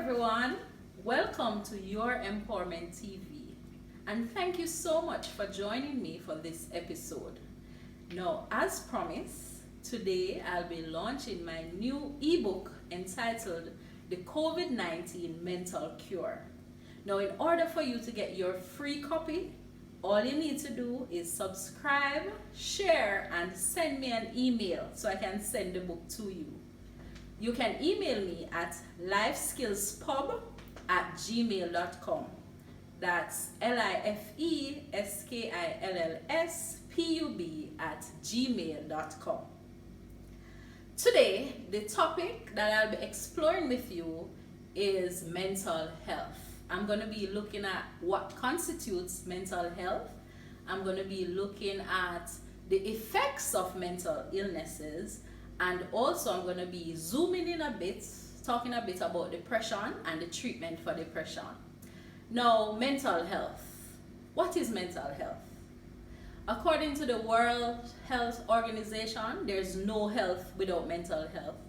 everyone, welcome to Your Empowerment TV, and thank you so much for joining me for this episode. Now, as promised, today I'll be launching my new ebook entitled The COVID-19 Mental Cure. Now, in order for you to get your free copy, all you need to do is subscribe, share, and send me an email so I can send the book to you. You can email me at lifeskillspub@gmail.com. That's lifeskillspub@gmail.com. Today, the topic that I'll be exploring with you is mental health. I'm going to be looking at what constitutes mental health. I'm going to be looking at the effects of mental illnesses. And also I'm going to be zooming in a bit, talking a bit about depression and the treatment for depression. Now, mental health. What is mental health? According to the World Health Organization, there's no health without mental health.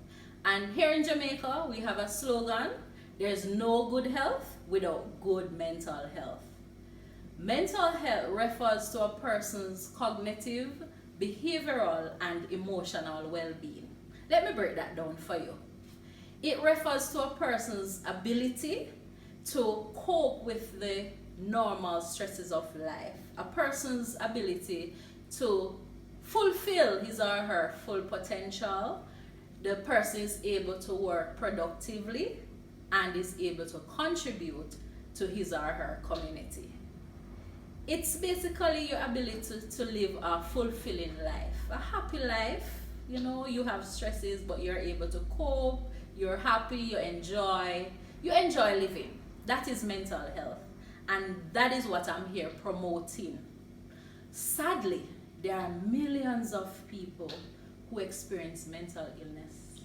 And here in Jamaica, we have a slogan, there's no good health without good mental health. Mental health refers to a person's cognitive, behavioral, and emotional well-being. Let me break that down for you. It refers to a person's ability to cope with the normal stresses of life, a person's ability to fulfill his or her full potential. The person is able to work productively and is able to contribute to his or her community. It's basically your ability to live a fulfilling life, a happy life. You know, you have stresses, but you're able to cope, you're happy, you enjoy living. That is mental health. And that is what I'm here promoting. Sadly, there are millions of people who experience mental illness,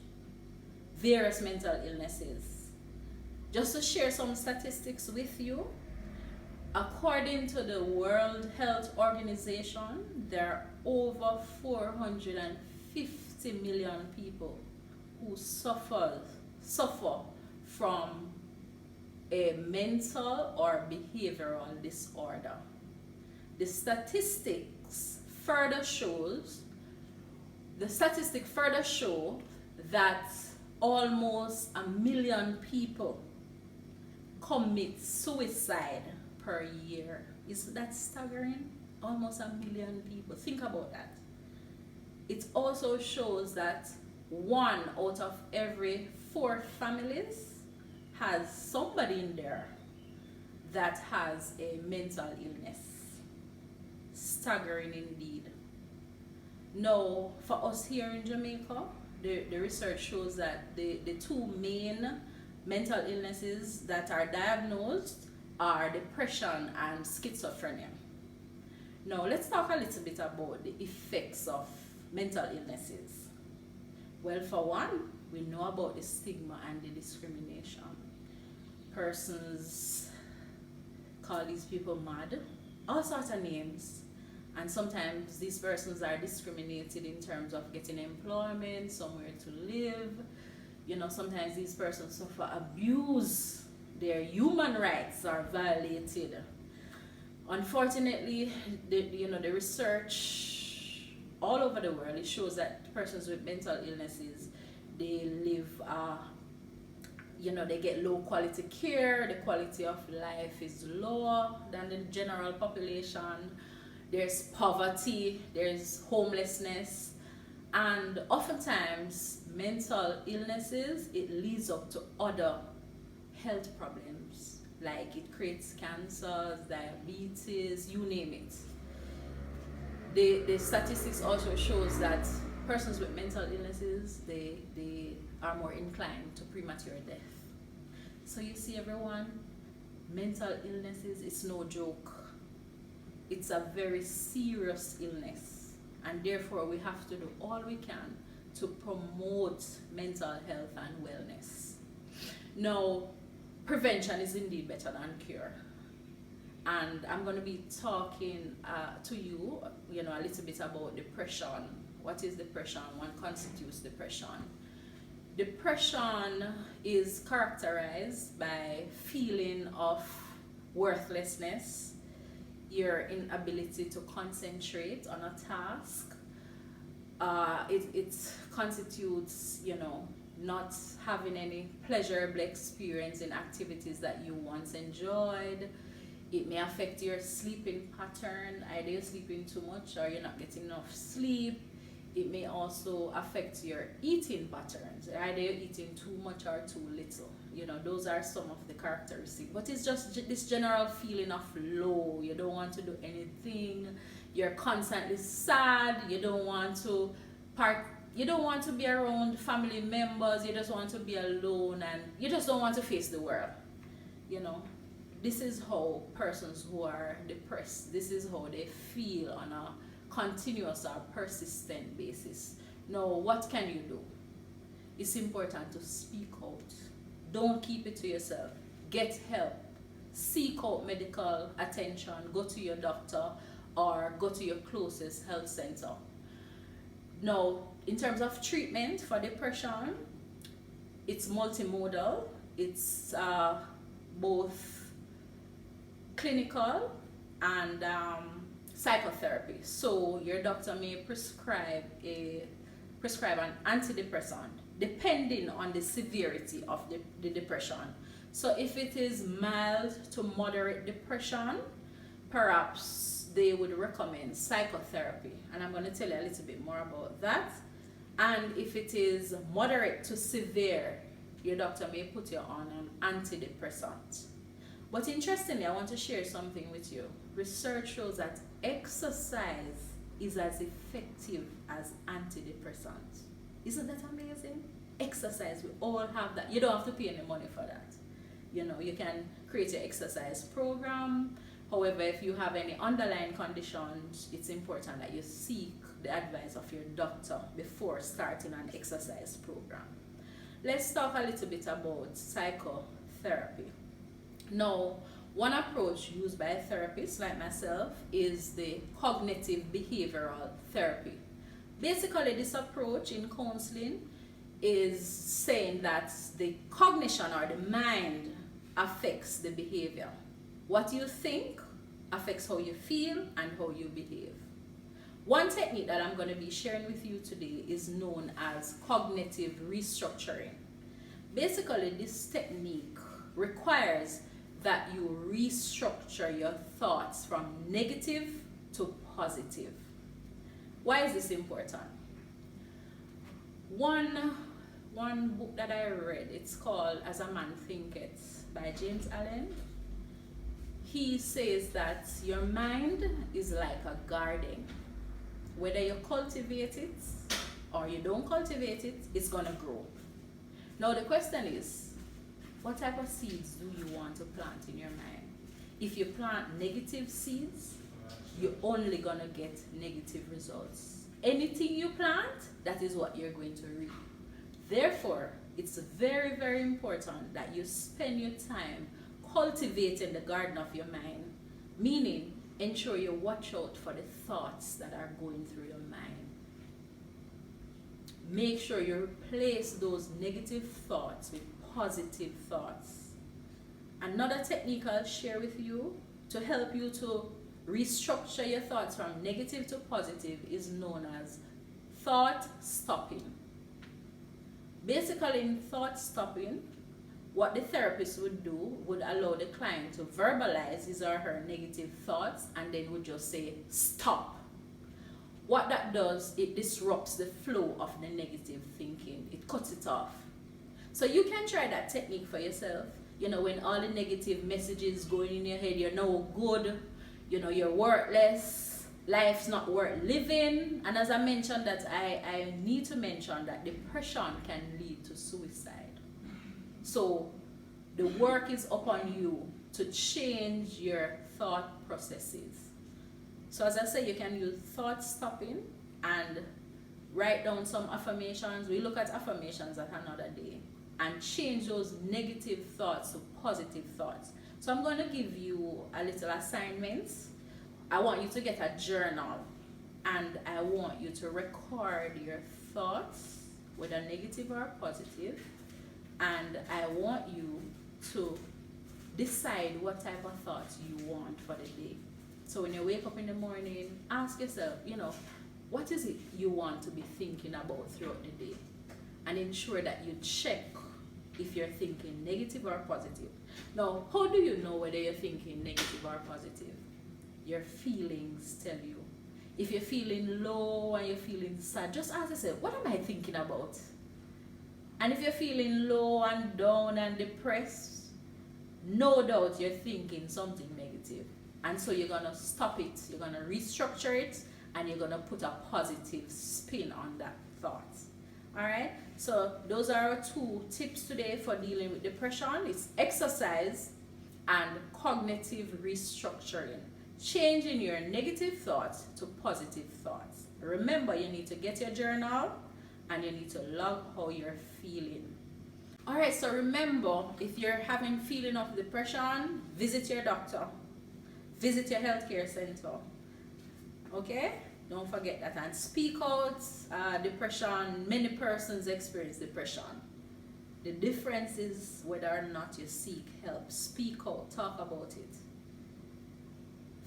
various mental illnesses. Just to share some statistics with you, according to the World Health Organization, there are over 450 million people who suffer from a mental or behavioral disorder. The statistics further show that almost 1 million people commit suicide per year. Is that staggering? Almost 1 million people. Think about that. It also shows that 1 out of every 4 families has somebody in there that has a mental illness. Staggering indeed. Now, for us here in Jamaica, the research shows that the 2 main mental illnesses that are diagnosed are depression and schizophrenia. Now, let's talk a little bit about the effects of mental illnesses. Well, for one, we know about the stigma and the discrimination. Persons call these people mad, all sorts of names. And sometimes these persons are discriminated in terms of getting employment, somewhere to live. You know, sometimes these persons suffer abuse. Their human rights are violated. Unfortunately, the research all over the world, it shows that persons with mental illnesses, they live, they get low quality care. The quality of life is lower than the general population. There's poverty, there's homelessness, and oftentimes mental illnesses, it leads up to other health problems, like it creates cancers, diabetes, you name it. The statistics also shows that persons with mental illnesses, they are more inclined to premature death. So you see, everyone, mental illnesses is no joke. It's a very serious illness, and therefore we have to do all we can to promote mental health and wellness. Now, prevention is indeed better than cure. And I'm going to be talking to you, a little bit about depression. What is depression? What constitutes depression? Depression is characterized by feeling of worthlessness, your inability to concentrate on a task. It constitutes, not having any pleasurable experience in activities that you once enjoyed. It may affect your sleeping pattern, either you're sleeping too much or you're not getting enough sleep. It may also affect your eating patterns, either you're eating too much or too little. Those are some of the characteristics. But it's just this general feeling of low. You don't want to do anything. You're constantly sad. You don't want to You don't want to be around family members. You just want to be alone, and you just don't want to face the world. This is how persons who are depressed, this is how they feel on a continuous or persistent basis. Now, what can you do? It's important to speak out. Don't keep it to yourself. Get help. Seek out medical attention. Go to your doctor or go to your closest health center. Now, in terms of treatment for depression, it's multimodal. It's both clinical and psychotherapy. So your doctor may prescribe an antidepressant depending on the severity of the depression. So if it is mild to moderate depression, perhaps they would recommend psychotherapy, and I'm going to tell you a little bit more about that. And if it is moderate to severe, your doctor may put you on an antidepressant. But interestingly, I want to share something with you. Research shows that exercise is as effective as antidepressants. Isn't that amazing? Exercise, we all have that. You don't have to pay any money for that. You can create your exercise program. However, if you have any underlying conditions, it's important that you seek the advice of your doctor before starting an exercise program. Let's talk a little bit about psychotherapy. Now, one approach used by therapists like myself is the cognitive behavioral therapy. Basically, this approach in counseling is saying that the cognition or the mind affects the behavior. What you think affects how you feel and how you behave. One technique that I'm going to be sharing with you today is known as cognitive restructuring. Basically, this technique requires that you restructure your thoughts from negative to positive. Why is this important? One book that I read, it's called As a Man Thinketh by James Allen. He says that your mind is like a garden. Whether you cultivate it or you don't cultivate it, it's gonna grow. Now the question is, what type of seeds do you want to plant in your mind? If you plant negative seeds, you're only gonna get negative results. Anything you plant, that is what you're going to reap. Therefore, it's very, very important that you spend your time cultivating the garden of your mind, meaning ensure you watch out for the thoughts that are going through your mind. Make sure you replace those negative thoughts with positive thoughts. Another technique I'll share with you to help you to restructure your thoughts from negative to positive is known as thought stopping. Basically, in thought stopping, what the therapist would do would allow the client to verbalize his or her negative thoughts and then would just say stop. What that does, it disrupts the flow of the negative thinking. It cuts it off. So you can try that technique for yourself. When all the negative messages going in your head, you're no good, you're worthless, life's not worth living. And as I mentioned, that I need to mention that depression can lead to suicide. So the work is upon you to change your thought processes. So as I say, you can use thought stopping and write down some affirmations. We look at affirmations at another day and change those negative thoughts to positive thoughts. So I'm going to give you a little assignment. I want you to get a journal and I want you to record your thoughts whether negative or positive, and I want you to decide what type of thoughts you want for the day. So when you wake up in the morning, ask yourself, what is it you want to be thinking about throughout the day? And ensure that you check if you're thinking negative or positive. Now, how do you know whether you're thinking negative or positive? Your feelings tell you. If you're feeling low and you're feeling sad, just ask yourself, what am I thinking about? And if you're feeling low and down and depressed, no doubt you're thinking something negative. And so you're going to stop it, you're going to restructure it, and you're going to put a positive spin on that thought. Alright, so those are our 2 tips today for dealing with depression. It's exercise and cognitive restructuring. Changing your negative thoughts to positive thoughts. Remember, you need to get your journal and you need to log how you're feeling. Alright, so remember, if you're having feeling of depression, visit your doctor. Visit your healthcare center. Okay? Don't forget that, and speak out. Depression, many persons experience depression. The difference is whether or not you seek help. Speak out, talk about it.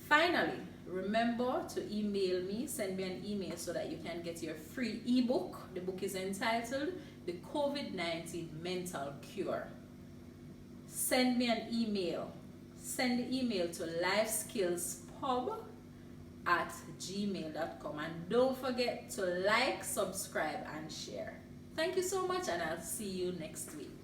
Finally, remember to email me, send me an email so that you can get your free ebook. The book is entitled The COVID-19 Mental Cure. Send me an email. Send the email to lifeskillspub@gmail.com, and don't forget to like, subscribe and share. Thank you so much, and I'll see you next week.